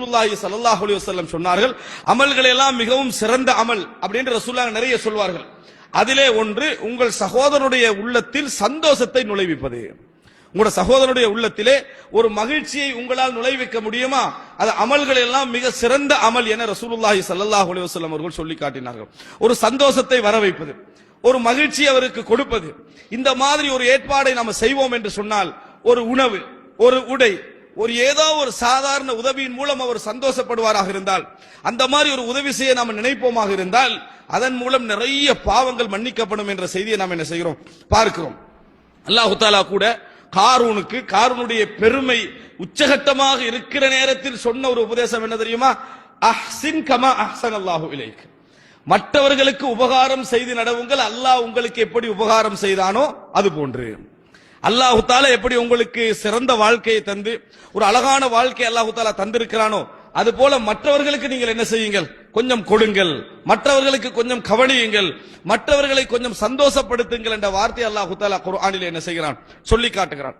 ரசூலுல்லாஹி ஸல்லல்லாஹு அலைஹி வஸல்லம் சொன்னார்கள், அமல்கள் எல்லாம் மிகவும் சிறந்த அமல் அப்படின்னு ரசூலுல்லாஹ் நிறைய சொல்வார்கள். அதிலே ஒன்று உங்கள் சகோதரனுடைய உள்ளத்தில் சந்தோஷத்தை நுழைவிப்பது. உங்களோட சகோதரனுடைய உள்ளத்திலே ஒரு மகிழ்ச்சியை உங்களால் நுழைவிக்க முடியுமா? அது அமல்கள் எல்லாம் மிக சிறந்த அமல் என ரசூலுல்லாஹி ஸல்லல்லாஹு அலைஹி வஸல்லம் அவர்கள் சொல்லி காட்டினார்கள். ஒரு சந்தோஷத்தை வர வைப்பது, ஒரு மகிழ்ச்சி அவருக்கு கொடுப்பது, இந்த மாதிரி ஒரு ஏற்பாடை நாம செய்வோம் என்று சொன்னால், ஒரு உணவு, ஒரு உடை, ஒரு ஏதோ ஒரு சாதாரண உதவியின் மூலம் அவர் சந்தோஷப்படுவாராக இருந்தால், அந்த மாதிரி ஒரு உதவி செய்ய நாம் நினைப்போமாக இருந்தால், அதன் மூலம் நிறைய பாவங்கள் மன்னிக்கப்படும் என்ற செய்தியை நாம் என்ன செய்கிறோம், பார்க்கிறோம். அல்லாஹ் தஆலா கூட காரூனுக்கு, காரூனுடைய பெருமை உச்சகட்டமாக இருக்கிற நேரத்தில் சொன்ன ஒரு உபதேசம் என்ன தெரியுமா? அஹ்சின் கமா அஹ்ஸனல்லாஹு இலைக். மற்றவர்களுக்கு உபகாரம் செய்து நடவுங்கள், அல்லாஹ் உங்களுக்கு எப்படி உபகாரம் செய்தானோ அது போன்று. அல்லாஹ் தஆலா எப்படி உங்களுக்கு சிறந்த வாழ்க்கையை தந்து ஒரு அழகான வாழ்க்கை அல்லாஹ் தஆலா தந்திருக்கிறானோ, அது போல மற்றவர்களுக்கு நீங்கள் என்ன செய்யுங்கள், கொஞ்சம் கொடுங்கள், மற்றவர்களுக்கு கொஞ்சம் கவனியுங்கள், மற்றவர்களை கொஞ்சம் சந்தோஷப்படுத்துங்கள் என்ற வார்த்தை அல்லாஹ் தஆலா குர்ஆனில் என்ன செய்கிறான், சொல்லி காட்டுகிறான்.